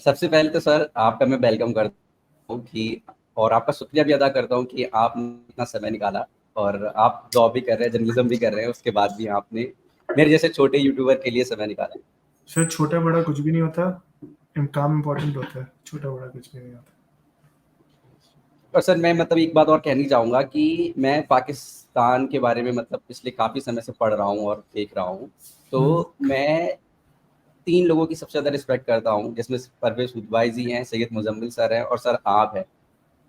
سب سے پہلے تو سر آپ کا میں ویلکم کرتا ہوں کہ اور آپ کا شکریہ بھی ادا کرتا ہوں کہ آپ نے اتنا سمے نکالا اور آپ جاب بھی کر رہے ہیں، جرنلزم بھی کر رہے ہیں، اس کے بعد بھی آپ نے میرے جیسے چھوٹے یوٹیوبر کے لیے سمے نکالا. سر چھوٹا بڑا کچھ بھی نہیں ہوتا، کام امپورٹنٹ ہوتا ہے، چھوٹا بڑا کچھ بھی نہیں ہوتا. اور سر میں ایک بات اور کہنی چاہوں گا کہ میں پاکستان کے بارے میں پچھلے کافی سمے سے پڑھ رہا ہوں اور دیکھ رہا ہوں. تو میں 3 لوگوں کی سب سے زیادہ رسپیکٹ کرتا ہوں، جس میں پرویز ادوائے جی ہیں، سید مزمل سر ہیں اور سر آپ ہیں.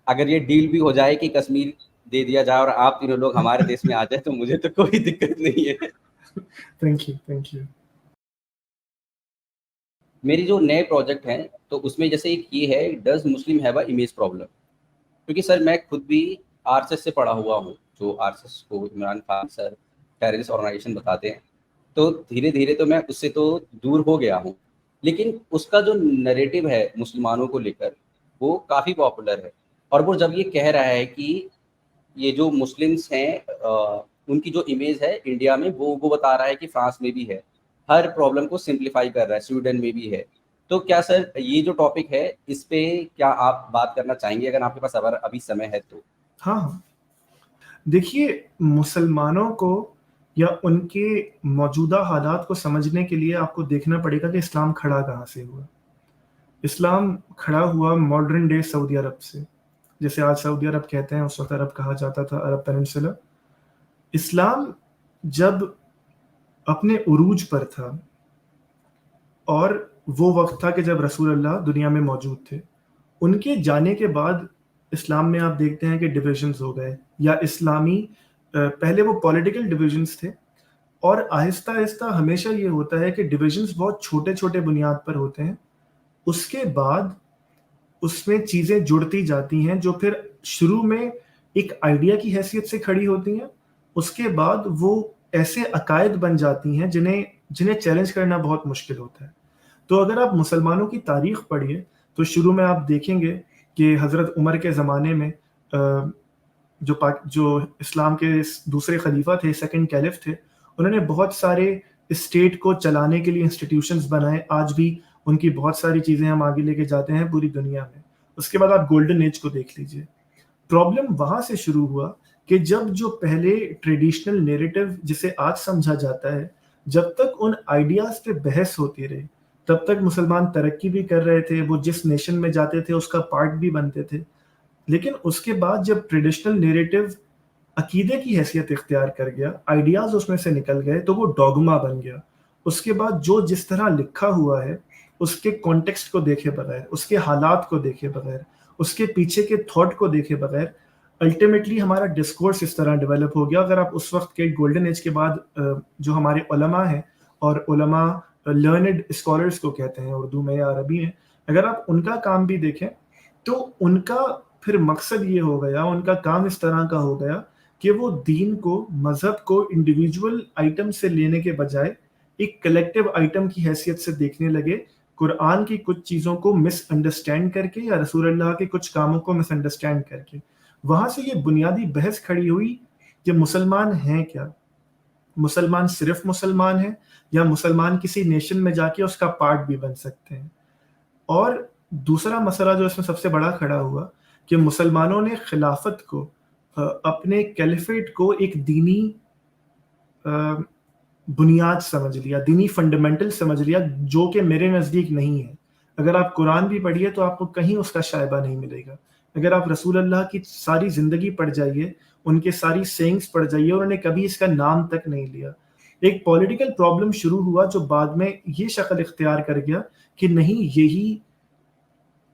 اگر یہ ڈیل بھی ہو جائے کہ کشمیر دے دیا جائے اور آپ تینوں لوگ ہمارے دیش میں آ جائے تو مجھے تو کوئی دقت نہیں ہے. Thank you thank you. میری جو نئے پروجیکٹ ہیں تو اس میں جیسے ایک یہ ہے، does Muslim have a image problem. کیونکہ سر میں خود بھی آر ایس ایس سے پڑھا ہوا ہوں، جو آر ایس ایس کو عمران خان سر ٹیررسٹ آرگنائزیشن بتاتے ہیں. تو دھیرے دھیرے تو میں اس سے تو دور ہو گیا ہوں، لیکن اس کا جو نریٹو ہے مسلمانوں کو لے کر وہ کافی پاپولر ہے. اور وہ جب یہ کہہ رہا ہے کہ یہ جو مسلمس ہیں ان کی جو امیج ہے انڈیا میں وہ بتا رہا ہے کہ فرانس میں بھی ہے، ہر پرابلم کو سمپلیفائی کر رہا ہے، سویڈن میں بھی ہے. تو کیا سر یہ جو ٹاپک ہے اس پہ کیا آپ بات کرنا چاہیں گے اگر آپ کے پاس ابھی سمے ہے تو؟ ہاں دیکھیے، مسلمانوں کو یا ان کے موجودہ حالات کو سمجھنے کے لیے آپ کو دیکھنا پڑے گا کہ اسلام کھڑا کہاں سے ہوا. اسلام کھڑا ہوا ماڈرن ڈے سعودی عرب سے، جیسے آج سعودی عرب کہتے ہیں، اس وقت عرب کہا جاتا تھا، عرب پیننسولا. اسلام جب اپنے عروج پر تھا اور وہ وقت تھا کہ جب رسول اللہ دنیا میں موجود تھے، ان کے جانے کے بعد اسلام میں آپ دیکھتے ہیں کہ ڈویژنز ہو گئے، یا اسلامی پہلے وہ پولیٹیکل ڈویژنز تھے، اور آہستہ آہستہ ہمیشہ یہ ہوتا ہے کہ ڈویژنز بہت چھوٹے چھوٹے بنیاد پر ہوتے ہیں. اس کے بعد اس میں چیزیں جڑتی جاتی ہیں جو پھر شروع میں ایک آئیڈیا کی حیثیت سے کھڑی ہوتی ہیں، اس کے بعد وہ ایسے عقائد بن جاتی ہیں جنہیں چیلنج کرنا بہت مشکل ہوتا ہے. تو اگر آپ مسلمانوں کی تاریخ پڑھیے تو شروع میں آپ دیکھیں گے کہ حضرت عمر کے زمانے میں جو اسلام کے دوسرے خلیفہ تھے، سیکنڈ کیلف تھے، انہوں نے بہت سارے اسٹیٹ کو چلانے کے لیے انسٹیٹیوشنز بنائے. آج بھی ان کی بہت ساری چیزیں ہم آگے لے کے جاتے ہیں پوری دنیا میں. اس کے بعد آپ گولڈن ایج کو دیکھ لیجئے. پرابلم وہاں سے شروع ہوا کہ جب جو پہلے ٹریڈیشنل نیریٹو جسے آج سمجھا جاتا ہے، جب تک ان آئیڈیاز پہ بحث ہوتی رہی تب تک مسلمان ترقی بھی کر رہے تھے، وہ جس نیشن میں جاتے تھے اس کا پارٹ بھی بنتے تھے. لیکن اس کے بعد جب ٹریڈیشنل نیریٹو عقیدے کی حیثیت اختیار کر گیا، آئیڈیاز اس میں سے نکل گئے تو وہ ڈوگما بن گیا. اس کے بعد جو جس طرح لکھا ہوا ہے اس کے کانٹیکسٹ کو دیکھے بغیر، اس کے حالات کو دیکھے بغیر، اس کے پیچھے کے تھاٹ کو دیکھے بغیر، الٹیمیٹلی ہمارا ڈسکورس اس طرح ڈیولپ ہو گیا. اگر آپ اس وقت کے گولڈن ایج کے بعد جو ہمارے علماء ہیں، اور علماء لرنڈ اسکالرس کو کہتے ہیں اردو میں یا عربی میں، اگر آپ ان کا کام بھی دیکھیں تو ان کا پھر مقصد یہ ہو گیا، ان کا کام اس طرح کا ہو گیا کہ وہ دین کو، مذہب کو انڈیویجول آئٹم سے لینے کے بجائے ایک کلیکٹیو آئٹم کی حیثیت سے دیکھنے لگے. قرآن کی کچھ چیزوں کو مس انڈرسٹینڈ کر کے، یا رسول اللہ کے کچھ کاموں کو مس انڈرسٹینڈ کر کے. وہاں سے یہ بنیادی بحث کھڑی ہوئی کہ مسلمان ہیں کیا؟ مسلمان صرف مسلمان ہیں، یا مسلمان کسی نیشن میں جا کے اس کا پارٹ بھی بن سکتے ہیں؟ اور دوسرا مسئلہ جو اس میں سب سے بڑا کھڑا ہوا کہ مسلمانوں نے خلافت کو، اپنے کیلیفیٹ کو ایک دینی بنیاد سمجھ لیا، دینی فنڈامنٹل سمجھ لیا، جو کہ میرے نزدیک نہیں ہے. اگر آپ قرآن بھی پڑھیے تو آپ کو کہیں اس کا شائبہ نہیں ملے گا. اگر آپ رسول اللہ کی ساری زندگی پڑھ جائیے، ان کے ساری سینگز پڑھ جائیے، انہوں نے کبھی اس کا نام تک نہیں لیا. ایک پولیٹیکل پرابلم شروع ہوا جو بعد میں یہ شکل اختیار کر گیا کہ نہیں، یہی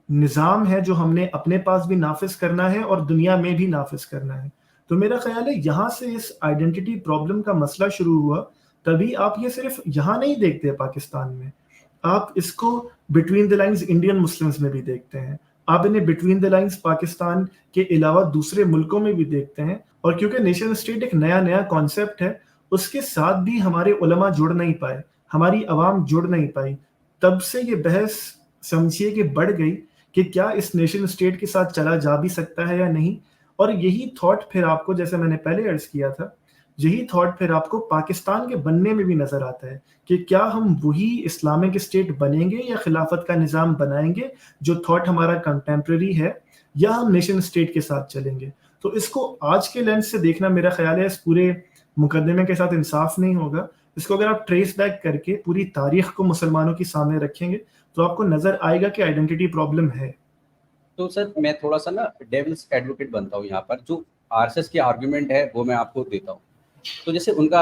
نظام ہے جو ہم نے اپنے پاس بھی نافذ کرنا ہے اور دنیا میں بھی نافذ کرنا ہے. تو میرا خیال ہے یہاں سے اس آئیڈینٹی پرابلم کا مسئلہ شروع ہوا. تبھی آپ یہ صرف یہاں نہیں دیکھتے پاکستان میں، آپ اس کو between the lines Indian Muslims میں بھی دیکھتے ہیں، آپ انہیں بٹوین دا لائنز پاکستان کے علاوہ دوسرے ملکوں میں بھی دیکھتے ہیں. اور کیونکہ نیشن اسٹیٹ ایک نیا کانسیپٹ ہے، اس کے ساتھ بھی ہمارے علماء جڑ نہیں پائے، ہماری عوام جڑ نہیں پائی. تب سے یہ بحث سمجھیے کہ بڑھ گئی کہ کیا اس نیشن اسٹیٹ کے ساتھ چلا جا بھی سکتا ہے یا نہیں. اور یہی تھاٹ پھر آپ کو، جیسے میں نے پہلے عرض کیا تھا، یہی تھاٹ پھر آپ کو پاکستان کے بننے میں بھی نظر آتا ہے کہ کیا ہم وہی اسلامک اسٹیٹ بنیں گے یا خلافت کا نظام بنائیں گے جو تھاٹ ہمارا کنٹمپریری ہے، یا ہم نیشن اسٹیٹ کے ساتھ چلیں گے. تو اس کو آج کے لینس سے دیکھنا میرا خیال ہے اس پورے مقدمے کے ساتھ انصاف نہیں ہوگا. اس کو اگر آپ ٹریس بیک کر کے پوری تاریخ کو مسلمانوں کے سامنے رکھیں گے تو آپ کو نظر آئے گا کہ آئیڈینٹی پرابلم ہے. تو سر میں تھوڑا سا نا ڈیولس ایڈوکیٹ بنتا ہوں یہاں پر. جو آر ایس ایس کی آرگیومنٹ ہے وہ میں آپ کو دیتا ہوں. تو جیسے ان کا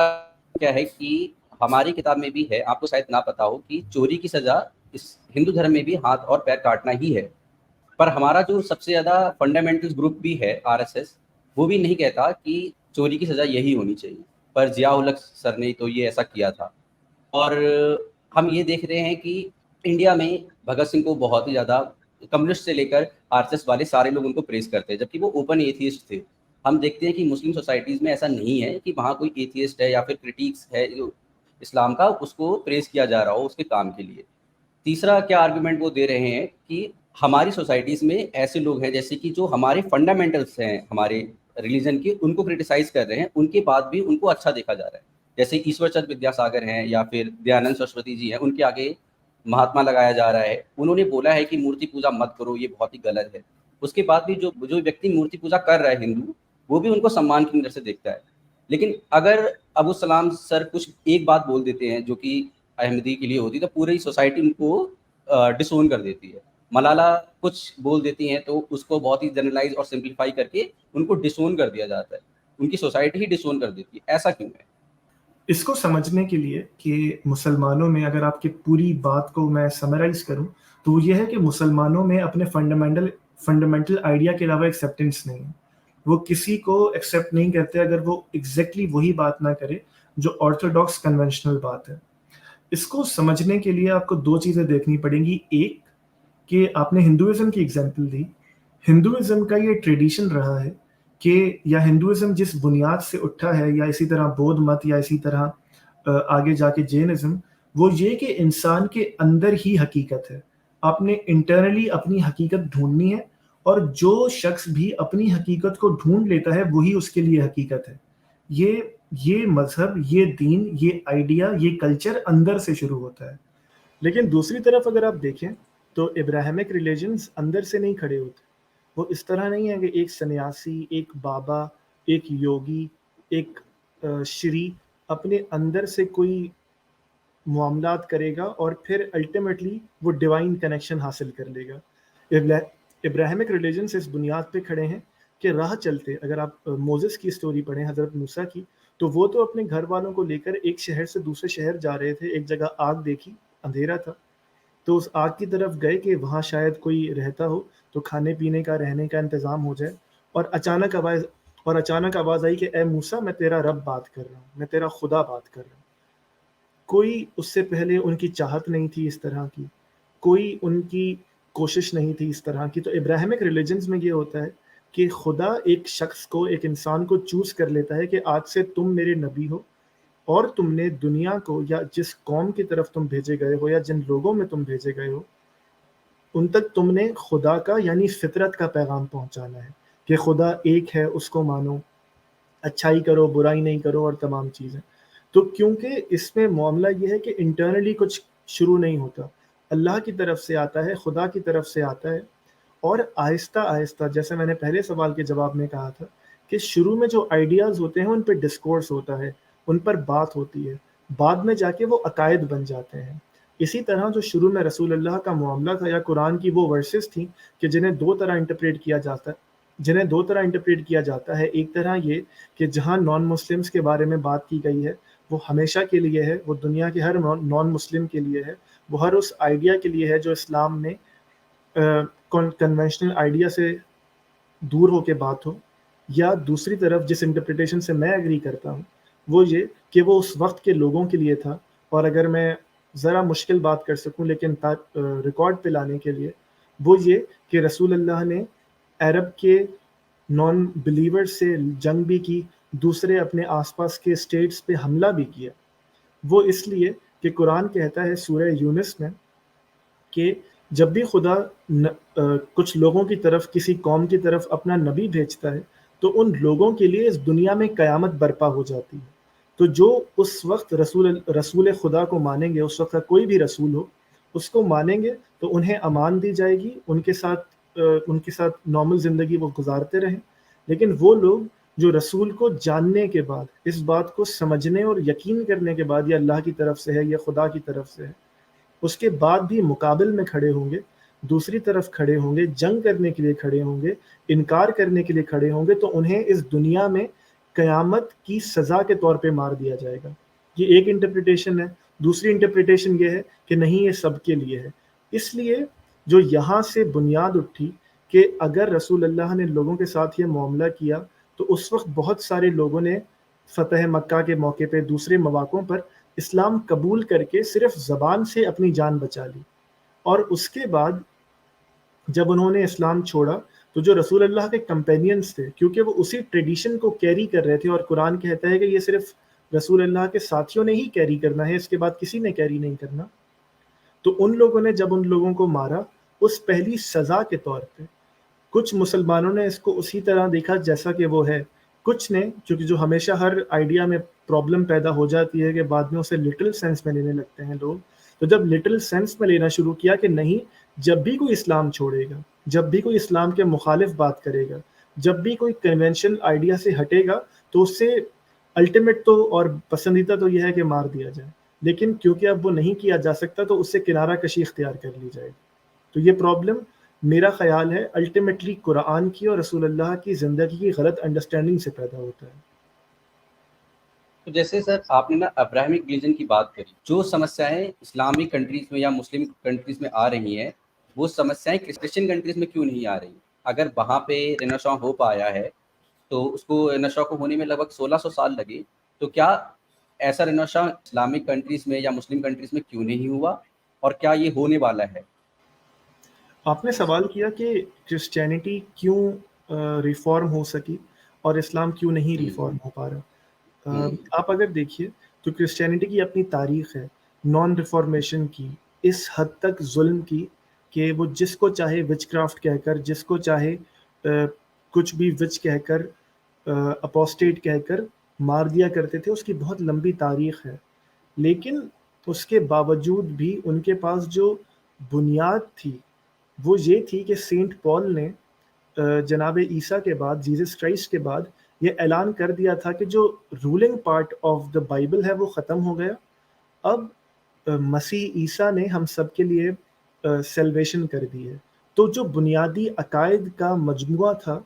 کیا ہے کہ ہماری کتاب میں بھی ہے، آپ کو شاید نہ پتا ہو، کہ چوری کی سزا اس ہندو دھرم میں بھی ہاتھ اور پیر کاٹنا ہی ہے. پر ہمارا جو سب سے زیادہ فنڈامنٹل گروپ بھی ہے آر ایس ایس، وہ بھی نہیں کہتا کہ چوری کی سزا یہی ہونی چاہیے. پر ضیاء الحق سر نے تو یہ ایسا کیا تھا. اور ہم یہ دیکھ رہے ہیں کہ انڈیا میں بھگت سنگھ کو بہت ہی زیادہ کمیونسٹ سے لے کر آر ایس ایس والے سارے لوگ ان کو پریز کرتے ہیں، جبکہ وہ اوپن ایتھیسٹ تھے. ہم دیکھتے ہیں کہ مسلم سوسائٹیز میں ایسا نہیں ہے کہ وہاں کوئی ایتھیسٹ ہے یا پھر کرٹیکس ہے جو اسلام کا، اس کو پریز کیا جا رہا ہو اس کے کام کے لیے. تیسرا کیا آرگومنٹ وہ دے رہے ہیں کہ ہماری سوسائٹیز میں ایسے لوگ ہیں جیسے کہ جو ہمارے فنڈامنٹلس ہیں ہمارے ریلیجن کے، ان کو کرٹیسائز کر رہے ہیں، ان کے بعد بھی ان کو اچھا دیکھا جا رہا ہے. جیسے ایشور چند ودیا ساگر ہیں یا پھر دیانند سرسوتی جی ہیں، ان کے آگے مہاتما لگایا جا رہا ہے. انہوں نے بولا ہے کہ مورتی پوجا مت کرو، یہ بہت ہی غلط ہے. اس کے بعد بھی جو ویکتی مورتی پوجا کر رہا ہے ہندو، وہ بھی ان کو سمان کی نظر سے دیکھتا ہے. لیکن اگر ابو السلام سر کچھ ایک بات بول دیتے ہیں جو کہ احمدی کے لیے ہوتی، تو پوری سوسائٹی ان کو ڈسون کر دیتی ہے. ملالہ کچھ بول دیتی ہیں تو اس کو بہت ہی جنرلائز اور سمپلیفائی کر کے ان کو ڈسون کر دیا جاتا ہے. ان کی سوسائٹی ہی ڈسون کر دیتی ہے. ایسا کیوں ہے؟ اس کو سمجھنے کے لیے کہ مسلمانوں میں اگر آپ کی پوری بات کو میں سمرائز کروں تو وہ یہ ہے کہ مسلمانوں میں اپنے فنڈامنٹل آئیڈیا کے علاوہ ایکسیپٹنس نہیں ہے. وہ کسی کو ایکسیپٹ نہیں کرتے اگر وہ ایگزیکٹلی وہی بات نہ کرے جو آرتھوڈاکس کنونشنل بات ہے. اس کو سمجھنے کے لیے آپ کو دو چیزیں دیکھنی پڑیں گی. ایک کہ آپ نے ہندوازم کی ایگزامپل دی. ہندوازم کا یہ ٹریڈیشن رہا ہے کہ یا ہندوازم جس بنیاد سے اٹھا ہے، یا اسی طرح بودھ مت، یا اسی طرح آگے جا کے جینزم، وہ یہ کہ انسان کے اندر ہی حقیقت ہے. آپ نے انٹرنلی اپنی حقیقت ڈھونڈنی ہے، اور جو شخص بھی اپنی حقیقت کو ڈھونڈ لیتا ہے وہی اس کے لیے حقیقت ہے. یہ مذہب، یہ دین، یہ آئیڈیا، یہ کلچر اندر سے شروع ہوتا ہے. لیکن دوسری طرف اگر آپ دیکھیں تو ابراہیمک ریلیجنز اندر سے نہیں کھڑے ہوتے. وہ اس طرح نہیں ہے کہ ایک سنیاسی، ایک بابا، ایک یوگی، ایک شری اپنے اندر سے کوئی معاملات کرے گا اور پھر الٹیمیٹلی وہ ڈیوائن کنیکشن حاصل کر لے گا. ابراہیمک ریلیجنز اس بنیاد پہ کھڑے ہیں کہ راہ چلتے، اگر آپ موزس کی سٹوری پڑھیں، حضرت موسیٰ کی، تو وہ تو اپنے گھر والوں کو لے کر ایک شہر سے دوسرے شہر جا رہے تھے. ایک جگہ آگ دیکھی، اندھیرا تھا، تو اس آگ کی طرف گئے کہ وہاں شاید کوئی رہتا ہو تو کھانے پینے کا، رہنے کا انتظام ہو جائے. اور اچانک آواز آئی کہ اے موسیٰ، میں تیرا رب بات کر رہا ہوں، میں تیرا خدا بات کر رہا ہوں. کوئی اس سے پہلے ان کی چاہت نہیں تھی اس طرح کی، کوئی ان کی کوشش نہیں تھی اس طرح کی. تو ابراہیمک ریلیجنز میں یہ ہوتا ہے کہ خدا ایک شخص کو، ایک انسان کو چوز کر لیتا ہے کہ آج سے تم میرے نبی ہو، اور تم نے دنیا کو، یا جس قوم کی طرف تم بھیجے گئے ہو یا جن لوگوں میں تم بھیجے گئے ہو، ان تک تم نے خدا کا یعنی فطرت کا پیغام پہنچانا ہے کہ خدا ایک ہے، اس کو مانو، اچھائی کرو، برائی نہیں کرو، اور تمام چیزیں. تو کیونکہ اس میں معاملہ یہ ہے کہ انٹرنلی کچھ شروع نہیں ہوتا، اللہ کی طرف سے آتا ہے، خدا کی طرف سے آتا ہے. اور آہستہ آہستہ، جیسے میں نے پہلے سوال کے جواب میں کہا تھا کہ شروع میں جو آئیڈیاز ہوتے ہیں ان پہ ڈسکورس ہوتا ہے، ان پر بات ہوتی ہے، بعد میں جا کے وہ عقائد بن جاتے ہیں. اسی طرح جو شروع میں رسول اللہ کا معاملہ تھا یا قرآن کی وہ ورسز تھیں کہ جنہیں دو طرح انٹرپریٹ کیا جاتا ہے. ایک طرح یہ کہ جہاں نان مسلمز کے بارے میں بات کی گئی ہے وہ ہمیشہ کے لیے ہے، وہ دنیا کے ہر نان مسلم کے لیے ہے، وہ ہر اس آئیڈیا کے لیے ہے جو اسلام میں کنونشنل آئیڈیا سے دور ہو کے بات ہو. یا دوسری طرف جس انٹرپریٹیشن سے میں ایگری کرتا ہوں وہ یہ کہ وہ اس وقت کے لوگوں کے لیے تھا. اور اگر میں ذرا مشکل بات کر سکوں لیکن ریکارڈ پہ لانے کے لیے، وہ یہ کہ رسول اللہ نے عرب کے نان بلیور سے جنگ بھی کی، دوسرے اپنے آس پاس کے اسٹیٹس پہ حملہ بھی کیا. وہ اس لیے کہ قرآن کہتا ہے سورہ یونس میں کہ جب بھی خدا کچھ لوگوں کی طرف، کسی قوم کی طرف اپنا نبی بھیجتا ہے تو ان لوگوں کے لیے اس دنیا میں قیامت برپا ہو جاتی ہے. تو جو اس وقت رسول خدا کو مانیں گے، اس وقت کا کوئی بھی رسول ہو اس کو مانیں گے تو انہیں امان دی جائے گی، ان کے ساتھ نارمل زندگی وہ گزارتے رہیں. لیکن وہ لوگ جو رسول کو جاننے کے بعد، اس بات کو سمجھنے اور یقین کرنے کے بعد یہ اللہ کی طرف سے ہے، یہ خدا کی طرف سے ہے، اس کے بعد بھی مقابل میں کھڑے ہوں گے، دوسری طرف کھڑے ہوں گے، جنگ کرنے کے لیے کھڑے ہوں گے، انکار کرنے کے لیے کھڑے ہوں گے، تو انہیں اس دنیا میں قیامت کی سزا کے طور پہ مار دیا جائے گا. یہ ایک انٹرپریٹیشن ہے. دوسری انٹرپریٹیشن یہ ہے کہ نہیں، یہ سب کے لیے ہے. اس لیے جو یہاں سے بنیاد اٹھی کہ اگر رسول اللہ نے لوگوں کے ساتھ یہ معاملہ کیا تو اس وقت بہت سارے لوگوں نے فتح مکہ کے موقع پہ، دوسرے مواقعوں پر اسلام قبول کر کے صرف زبان سے اپنی جان بچا لی. اور اس کے بعد جب انہوں نے اسلام چھوڑا تو جو رسول اللہ کے کمپینینز تھے، کیونکہ وہ اسی ٹریڈیشن کو کیری کر رہے تھے، اور قرآن کہتا ہے کہ یہ صرف رسول اللہ کے ساتھیوں نے ہی کیری کرنا ہے، اس کے بعد کسی نے کیری نہیں کرنا. تو ان لوگوں نے جب ان لوگوں کو مارا، اس پہلی سزا کے طور پہ کچھ مسلمانوں نے اس کو اسی طرح دیکھا جیسا کہ وہ ہے، کچھ نے، چونکہ جو ہمیشہ ہر آئیڈیا میں پرابلم پیدا ہو جاتی ہے کہ بعد میں اسے لٹل سینس میں لینے لگتے ہیں لوگ. تو جب لٹل سینس میں لینا شروع کیا کہ نہیں، جب بھی کوئی اسلام چھوڑے گا، جب بھی کوئی اسلام کے مخالف بات کرے گا، جب بھی کوئی کنونشنل آئیڈیا سے ہٹے گا، تو اس سے الٹیمیٹ تو اور پسندیدہ تو یہ ہے کہ مار دیا جائے. لیکن کیونکہ اب وہ نہیں کیا جا سکتا تو اس سے کنارہ کشی اختیار کر لی جائے. تو یہ پرابلم میرا خیال ہے الٹیمیٹلی قرآن کی اور رسول اللہ کی زندگی کی غلط انڈرسٹینڈنگ سے پیدا ہوتا ہے. تو جیسے سر آپ نے نا ابراہمک ریلیجن کی بات کری، جو سمسیایں اسلامک کنٹریز میں یا مسلم کنٹریز میں آ رہی ہیں، وہ سمسیایں کرسچن کنٹریز میں کیوں نہیں آ رہی؟ اگر وہاں پہ رینیسانس ہو پایا ہے تو اس کو رینیسانس کو ہونے میں لگ بھگ 1600 سال لگے، تو کیا ایسا رینیسانس اسلامک کنٹریز میں یا مسلم کنٹریز میں کیوں نہیں ہوا، اور کیا یہ ہونے والا ہے؟ آپ نے سوال کیا کہ کرسچینٹی کیوں ریفارم ہو سکی اور اسلام کیوں نہیں ریفارم ہو پا رہا. آپ اگر دیکھیے تو کرسچینٹی کی اپنی تاریخ ہے نان ریفارمیشن کی، اس حد تک ظلم کی کہ وہ جس کو چاہے وچ کرافٹ کہہ کر، جس کو چاہے کچھ بھی وچ کہہ کر، اپوسٹیٹ کہہ کر مار دیا کرتے تھے. اس کی بہت لمبی تاریخ ہے. لیکن اس کے باوجود بھی ان کے پاس جو بنیاد تھی وہ یہ تھی کہ سینٹ پال نے جناب عیسیٰ کے بعد، جیزس کرائسٹ کے بعد، یہ اعلان کر دیا تھا کہ جو ruling part of the Bible ہے وہ ختم ہو گیا. اب مسیح عیسیٰ نے ہم سب کے لیے سیلویشن کر دی ہے. تو جو بنیادی عقائد کا مجموعہ تھا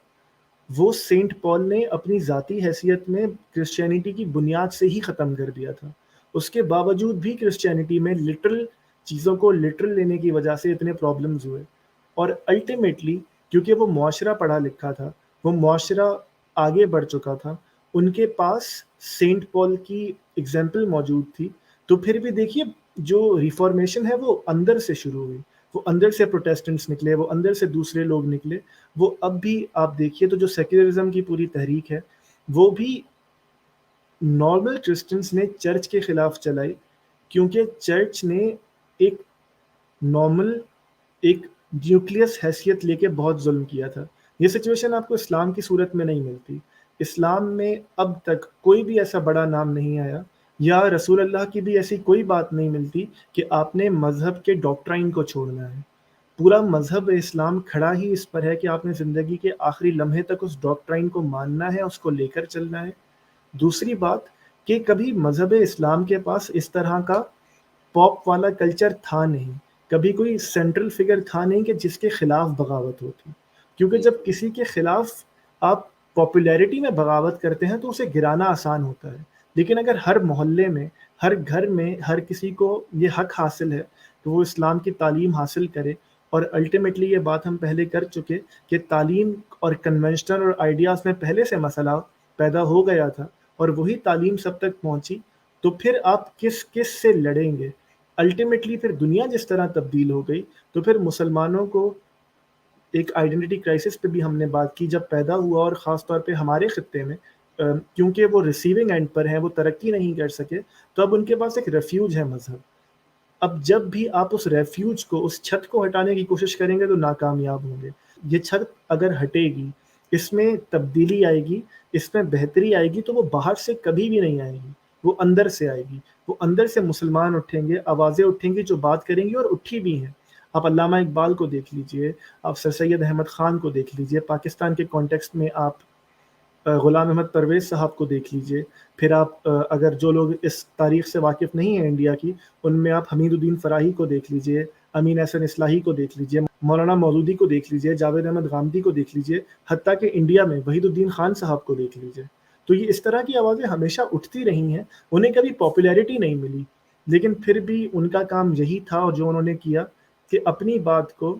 وہ سینٹ پال نے اپنی ذاتی حیثیت میں کرسچینٹی کی بنیاد سے ہی ختم کر دیا تھا. اس کے باوجود بھی کرسچینٹی میں لٹرل چیزوں کو لٹرل لینے کی وجہ سے اتنے پرابلمز ہوئے. اور الٹیمیٹلی کیونکہ وہ معاشرہ پڑھا لکھا تھا، وہ معاشرہ آگے بڑھ چکا تھا، ان کے پاس سینٹ پال کی ایگزامپل موجود تھی. تو پھر بھی دیکھیے جو ریفارمیشن ہے وہ اندر سے شروع ہوئی، وہ اندر سے پروٹیسٹنٹس نکلے، وہ اندر سے دوسرے لوگ نکلے. وہ اب بھی آپ دیکھیے تو جو سیکولرزم کی پوری تحریک ہے وہ بھی نارمل کرسچنس نے چرچ کے خلاف چلائی، کیونکہ چرچ نے ایک نارمل، ایک نیوکلیس حیثیت لے کے بہت ظلم کیا تھا. یہ سچویشن آپ کو اسلام کی صورت میں نہیں ملتی. اسلام میں اب تک کوئی بھی ایسا بڑا نام نہیں آیا، یا رسول اللہ کی بھی ایسی کوئی بات نہیں ملتی کہ آپ نے مذہب کے ڈاکٹرائن کو چھوڑنا ہے. پورا مذہب اسلام کھڑا ہی اس پر ہے کہ آپ نے زندگی کے آخری لمحے تک اس ڈاکٹرائن کو ماننا ہے، اس کو لے کر چلنا ہے. دوسری بات کہ کبھی مذہب اسلام کے پاس اس طرح کا پاپ والا کلچر تھا نہیں، کبھی کوئی سینٹرل فگر تھا نہیں کہ جس کے خلاف بغاوت ہوتی. کیونکہ جب کسی کے خلاف آپ پاپولیرٹی میں بغاوت کرتے ہیں تو اسے گرانا آسان ہوتا ہے. لیکن اگر ہر محلے میں، ہر گھر میں ہر کسی کو یہ حق حاصل ہے کہ وہ اسلام کی تعلیم حاصل کرے، اور الٹیمیٹلی یہ بات ہم پہلے کر چکے کہ تعلیم اور کنونشنل اور آئیڈیاز میں پہلے سے مسئلہ پیدا ہو گیا تھا اور وہی تعلیم سب تک پہنچی، تو پھر آپ کس سے لڑیں گے؟ الٹیمیٹلی پھر دنیا جس طرح تبدیل ہو گئی تو پھر مسلمانوں کو ایک آئیڈینٹی کرائسس پہ بھی ہم نے بات کی جب پیدا ہوا، اور خاص طور پہ ہمارے خطے میں کیونکہ وہ ریسیونگ اینڈ پر ہیں، وہ ترقی نہیں کر سکے، تو اب ان کے پاس ایک ریفیوج ہے مذہب. اب جب بھی آپ اس ریفیوج کو، اس چھت کو ہٹانے کی کوشش کریں گے تو ناکامیاب ہوں گے. یہ چھت اگر ہٹے گی، اس میں تبدیلی آئے گی، اس میں بہتری آئے گی، تو وہ باہر سے کبھی بھی نہیں آئے گی، وہ اندر سے آئے گی. وہ اندر سے مسلمان اٹھیں گے، آوازیں اٹھیں گی جو بات کریں گی، اور اٹھی بھی ہیں. آپ علامہ اقبال کو دیکھ لیجئے، آپ سر سید احمد خان کو دیکھ لیجئے، پاکستان کے کانٹیکسٹ میں آپ غلام احمد پرویز صاحب کو دیکھ لیجئے، پھر آپ اگر جو لوگ اس تاریخ سے واقف نہیں ہیں انڈیا کی، ان میں آپ حمید الدین فراہی کو دیکھ لیجئے، امین احسن اصلاحی کو دیکھ لیجئے، مولانا مودودی کو دیکھ لیجئے، جاوید احمد غامدی کو دیکھ لیجئے، حتیٰ کہ انڈیا میں وحید الدین خان صاحب کو دیکھ لیجئے. تو یہ اس طرح کی آوازیں ہمیشہ اٹھتی رہی ہیں، انہیں کبھی پاپولیرٹی نہیں ملی، لیکن پھر بھی ان کا کام یہی تھا، اور جو انہوں نے کیا کہ اپنی بات کو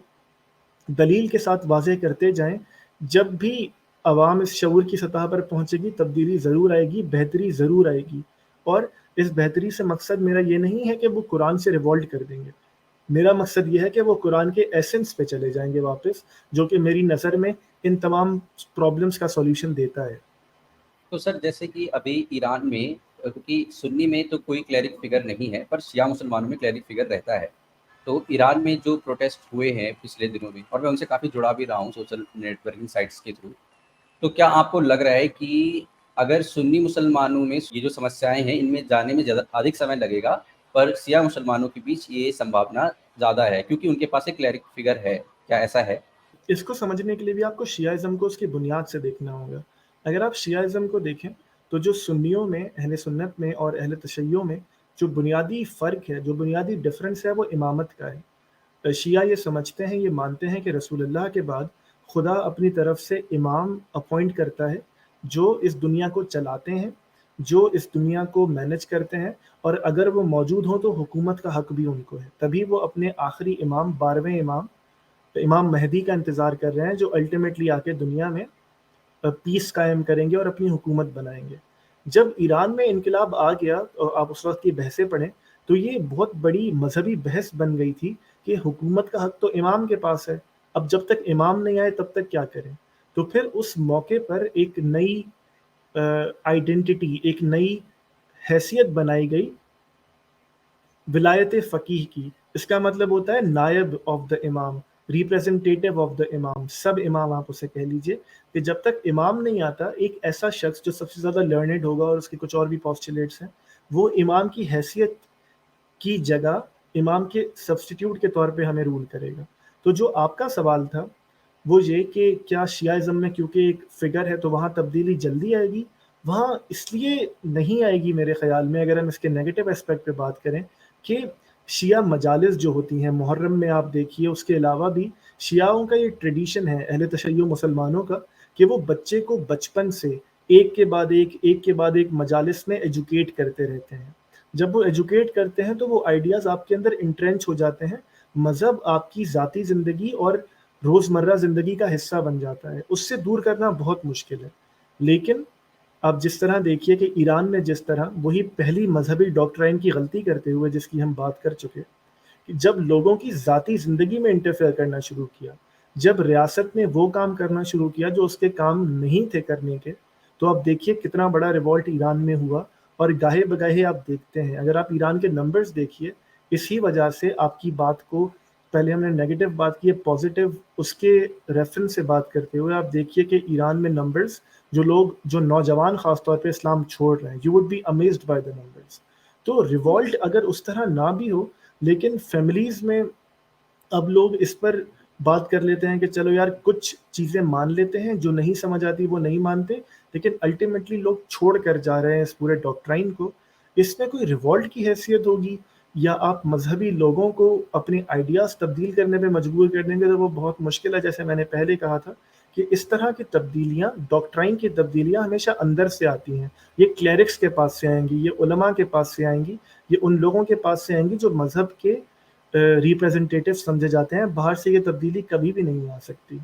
دلیل کے ساتھ واضح کرتے جائیں. جب بھی عوام اس شعور کی سطح پر پہنچے گی، تبدیلی ضرور آئے گی، بہتری ضرور آئے گی. اور اس بہتری سے مقصد میرا یہ نہیں ہے کہ وہ قرآن سے ریوولٹ کر دیں گے، میرا مقصد یہ ہے کہ وہ قرآن کے ایسنس پہ چلے جائیں گے واپس، جو کہ میری نظر میں ان تمام پرابلمس کا سولوشن دیتا ہے. تو سر جیسے کہ ابھی ایران میں، کیونکہ سنی میں تو کوئی کلیرک فگر نہیں ہے، پر شیعہ مسلمانوں میں کلیرک فگر رہتا ہے. تو ایران میں جو پروٹیسٹ ہوئے ہیں پچھلے دنوں میں، اور میں ان سے کافی جڑا بھی رہا ہوں سوشل نیٹ ورکنگ سائٹس کے تھرو، تو کیا آپ کو لگ رہا ہے کہ اگر سنی مسلمانوں میں یہ جو سمسیایں ہیں ان میں جانے میں زیادہ ادھک سمے لگے گا، پر شیعہ مسلمانوں کے بیچ یہ سمبھاونا زیادہ ہے کیونکہ ان کے پاس ایک کلیرک فگر ہے؟ کیا ایسا ہے؟ اس کو سمجھنے کے لیے بھی آپ کو شیعہ کو اس کی بنیاد سے دیکھنا ہوگا. اگر آپ شیعہ کو دیکھیں تو جو سنیوں میں، اہل سنت میں اور اہل تشیع میں جو بنیادی فرق ہے، جو بنیادی ڈفرنس ہے، وہ امامت کا ہے. شیعہ یہ سمجھتے ہیں، یہ مانتے ہیں کہ رسول اللہ کے بعد خدا اپنی طرف سے امام اپوائنٹ کرتا ہے، جو اس دنیا کو چلاتے ہیں، جو اس دنیا کو مینج کرتے ہیں، اور اگر وہ موجود ہوں تو حکومت کا حق بھی ان کو ہے. تبھی وہ اپنے آخری امام، 12ویں امام مہدی کا انتظار کر رہے ہیں، جو الٹیمیٹلی آ کے دنیا میں پیس قائم کریں گے اور اپنی حکومت بنائیں گے. جب ایران میں انقلاب آ گیا، اور آپ اس وقت کی بحثیں پڑھیں تو یہ بہت بڑی مذہبی بحث بن گئی تھی کہ حکومت کا حق تو امام کے پاس ہے، اب جب تک امام نہیں آئے تب تک کیا کریں. تو پھر اس موقع پر ایک نئی آئیڈینٹی، ایک نئی حیثیت بنائی گئی ولایت فقیہ کی. اس کا مطلب ہوتا ہے نائب آف دا امام، ریپریزنٹیٹیو آف دا امام، سب امام آپ اسے کہہ لیجئے. کہ جب تک امام نہیں آتا، ایک ایسا شخص جو سب سے زیادہ لرنڈ ہوگا، اور اس کے کچھ اور بھی پوسچولیٹس ہیں، وہ امام کی حیثیت کی جگہ امام کے سبسٹیٹیوٹ کے طور پہ ہمیں رول کرے گا. تو جو آپ کا سوال تھا وہ یہ کہ کیا شیعہ میں کیونکہ ایک فگر ہے تو وہاں تبدیلی جلدی آئے گی؟ وہاں اس لیے نہیں آئے گی میرے خیال میں، اگر ہم اس کے نیگیٹو اسپیکٹ پہ بات کریں، کہ شیعہ مجالس جو ہوتی ہیں محرم میں، آپ دیکھیے اس کے علاوہ بھی شیعوں کا یہ ٹریڈیشن ہے، اہل تشیع مسلمانوں کا، کہ وہ بچے کو بچپن سے ایک کے بعد ایک مجالس میں ایجوکیٹ کرتے رہتے ہیں. جب وہ ایجوکیٹ کرتے ہیں تو وہ آئیڈیاز آپ کے اندر انٹرینچ ہو جاتے ہیں، مذہب آپ کی ذاتی زندگی اور روزمرہ زندگی کا حصہ بن جاتا ہے. اس سے دور کرنا بہت مشکل ہے. لیکن آپ جس طرح دیکھیے کہ ایران میں جس طرح وہی پہلی مذہبی ڈاکٹرائن کی غلطی کرتے ہوئے جس کی ہم بات کر چکے، کہ جب لوگوں کی ذاتی زندگی میں انٹرفیئر کرنا شروع کیا، جب ریاست نے وہ کام کرنا شروع کیا جو اس کے کام نہیں تھے کرنے کے، تو آپ دیکھیے کتنا بڑا ریوولٹ ایران میں ہوا. اور گاہے بگاہے آپ دیکھتے ہیں، اگر آپ ایران کے نمبرز دیکھیے، اسی وجہ سے آپ کی بات کو، پہلے ہم نے نیگیٹو بات کی ہے، پازیٹیو اس کے ریفرنس سے بات کرتے ہوئے آپ دیکھیے کہ ایران میں نمبرز، جو نوجوان خاص طور پہ اسلام چھوڑ رہے ہیں، you would be amazed by the numbers. تو ریوولٹ اگر اس طرح نہ بھی ہو، لیکن فیملیز میں اب لوگ اس پر بات کر لیتے ہیں کہ چلو یار کچھ چیزیں مان لیتے ہیں، جو نہیں سمجھ آتی وہ نہیں مانتے، لیکن الٹیمیٹلی لوگ چھوڑ کر جا رہے ہیں اس پورے ڈاکٹرائن کو. اس میں کوئی ریوولٹ کی حیثیت ہوگی، یا آپ مذہبی لوگوں کو اپنے آئیڈیاز تبدیل کرنے پہ مجبور کر دیں گے، تو وہ بہت مشکل ہے. جیسے میں نے پہلے کہا تھا کہ اس طرح کی تبدیلیاں، ڈاکٹرائن کی تبدیلیاں ہمیشہ اندر سے آتی ہیں. یہ کلیرکس کے پاس سے آئیں گی، یہ علماء کے پاس سے آئیں گی، یہ ان لوگوں کے پاس سے آئیں گی جو مذہب کے ریپریزنٹیٹیو سمجھے جاتے ہیں. باہر سے یہ تبدیلی کبھی بھی نہیں آ سکتی.